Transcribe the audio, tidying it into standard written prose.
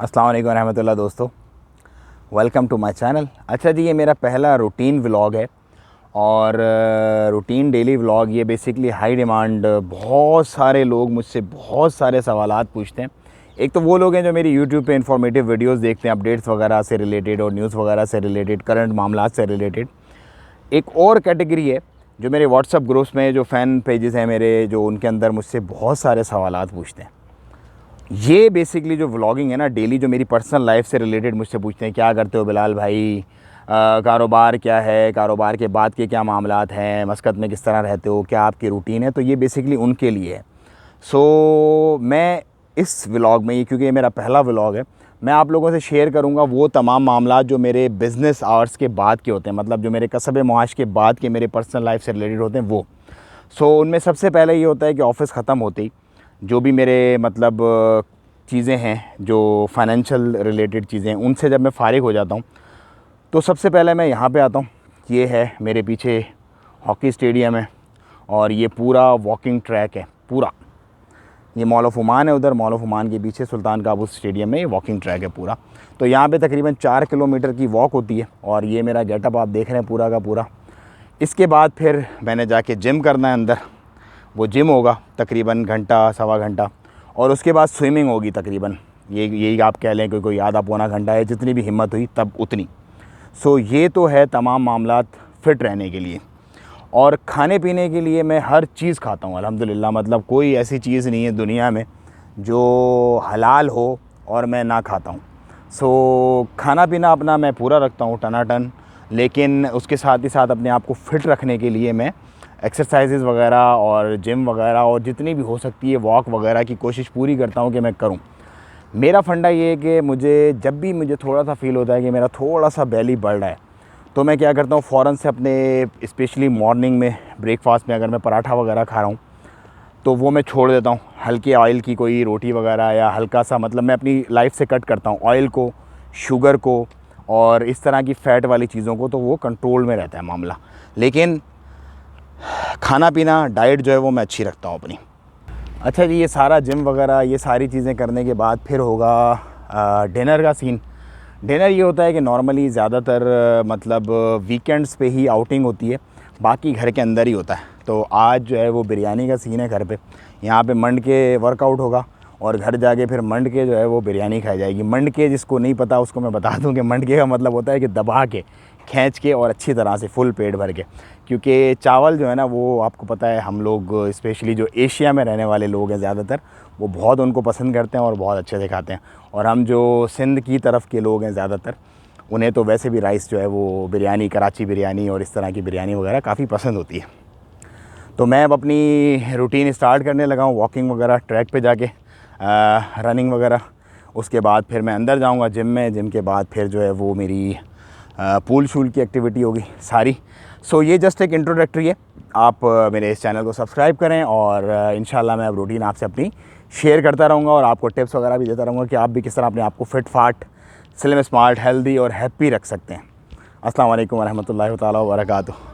अस्सलाम वालेकुम रहमतुल्लाह दोस्तों, वेलकम टू माय चैनल। अच्छा जी, ये मेरा पहला रूटीन व्लॉग है और रूटीन डेली व्लॉग ये बेसिकली हाई डिमांड। बहुत सारे लोग मुझसे बहुत सारे सवालात पूछते हैं। एक तो वो लोग हैं जो मेरी यूट्यूब पे इंफॉर्मेटिव वीडियोस देखते हैं, अपडेट्स वगैरह से रिलेटेड और न्यूज़ वगैरह से रिलेटेड, करंट मामला से रिलेटेड। एक और कैटेगरी है जो मेरे व्हाट्सअप ग्रुप्स में जो फ़ैन पेजेस हैं मेरे, जो उनके अंदर मुझसे बहुत सारे सवालात पूछते हैं। ये बेसिकली जो व्लॉगिंग है ना, डेली जो मेरी पर्सनल लाइफ से रिलेटेड मुझसे पूछते हैं, क्या करते हो बिलाल भाई, कारोबार क्या है, कारोबार के बाद के क्या मामलात हैं, मस्कत में किस तरह रहते हो, क्या आपकी रूटीन है। तो ये बेसिकली उनके लिए है। सो मैं इस व्लॉग में, क्योंकि ये मेरा पहला व्लॉग है, मैं आप लोगों से शेयर करूंगा वो तमाम मामलात जो मेरे बिज़नेस आवर्स के बाद के होते हैं, मतलब जो मेरे कसब मुआश के बाद के मेरे पर्सनल लाइफ से रिलेटेड होते हैं वो। उनमें सबसे पहले ये होता है कि ऑफ़िस ख़त्म होते ही जो भी मेरे मतलब चीज़ें हैं, जो फाइनेंशियल रिलेटेड चीज़ें हैं, उनसे जब मैं फ़ारिग हो जाता हूँ तो सबसे पहले मैं यहाँ पे आता हूँ। ये है मेरे पीछे हॉकी स्टेडियम है और ये पूरा वॉकिंग ट्रैक है पूरा। ये मॉल ऑफ ओमान है, उधर मॉल ऑफ ओमान के पीछे सुल्तान काबूस स्टेडियम में ये वॉकिंग ट्रैक है पूरा। तो यहाँ पे तकरीबन 4 किलोमीटर की वॉक होती है और ये मेरा गेटअप आप देख रहे हैं पूरा का पूरा। इसके बाद फिर मैंने जाके जिम करना है अंदर। वो जिम होगा तकरीबन घंटा सवा घंटा और उसके बाद स्विमिंग होगी तकरीबन, यही आप कह लें कि कोई आधा पौना घंटा है, जितनी भी हिम्मत हुई तब उतनी। ये तो है तमाम मामलात फ़िट रहने के लिए। और खाने पीने के लिए मैं हर चीज़ खाता हूँ अल्हम्दुलिल्लाह। मतलब कोई ऐसी चीज़ नहीं है दुनिया में जो हलाल हो और मैं ना खाता हूँ। खाना पीना अपना मैं पूरा रखता हूँ टनाटन, लेकिन उसके साथ ही साथ अपने आप को फ़िट रखने के लिए मैं एक्सरसाइजेज़ वगैरह और जिम वगैरह और जितनी भी हो सकती है वॉक वगैरह की कोशिश पूरी करता हूँ कि मैं करूँ। मेरा फंडा ये है कि जब भी मुझे थोड़ा सा फ़ील होता है कि मेरा थोड़ा सा बेली बढ़ रहा है, तो मैं क्या करता हूँ, फ़ौरन से अपने स्पेशली मॉर्निंग में ब्रेकफास्ट में अगर मैं पराठा वगैरह खा रहा हूँ तो वो मैं छोड़ देता हूँ। हल्के ऑयल की कोई रोटी वगैरह या हल्का सा, मतलब मैं अपनी लाइफ से कट करता हूँ ऑयल को, शुगर को और इस तरह की फ़ैट वाली चीज़ों को, तो वो कंट्रोल में रहता है मामला। लेकिन खाना पीना डाइट जो है वो मैं अच्छी रखता हूँ अपनी। अच्छा जी, ये सारा जिम वगैरह ये सारी चीज़ें करने के बाद फिर होगा डिनर का सीन। डिनर ये होता है कि नॉर्मली ज़्यादातर मतलब वीकेंड्स पे ही आउटिंग होती है, बाकी घर के अंदर ही होता है। तो आज जो है वो बिरयानी का सीन है घर पे। यहाँ पे मंड के वर्कआउट होगा और घर जाके फिर मंड के जो है वो बिरयानी खाई जाएगी। मंड के जिसको नहीं पता उसको मैं बता दूं कि मंड के का मतलब होता है कि दबा के, खींच के और अच्छी तरह से फुल पेट भर के। क्योंकि चावल जो है ना, वो आपको पता है हम लोग स्पेशली जो एशिया में रहने वाले लोग हैं ज़्यादातर, वो बहुत उनको पसंद करते हैं और बहुत अच्छे से खाते हैं। और हम जो सिंध की तरफ के लोग हैं ज़्यादातर, उन्हें तो वैसे भी राइस जो है वो बिरयानी, कराची बिरयानी और इस तरह की बिरयानी वगैरह काफ़ी पसंद होती है। तो मैं अब अपनी रूटीन स्टार्ट करने लगा हूँ, वॉकिंग वगैरह, ट्रैक पे जाके रनिंग वगैरह। उसके बाद फिर मैं अंदर जाऊँगा जिम में। जिम के बाद फिर जो है वो मेरी पूल शूल की एक्टिविटी होगी सारी। ये जस्ट एक इंट्रोडक्टरी है। आप मेरे इस चैनल को सब्सक्राइब करें और इंशाल्लाह मैं अब रूटीन आपसे अपनी शेयर करता रहूँगा और आपको टिप्स वगैरह भी देता रहूँगा कि आप भी किस तरह अपने आप को फिट फाट, स्लिम, स्मार्ट, हेल्दी और हैप्पी रख सकते हैं। अस्सलाम वालेकुम रहमतुल्लाहि तआला व बरकातुहू।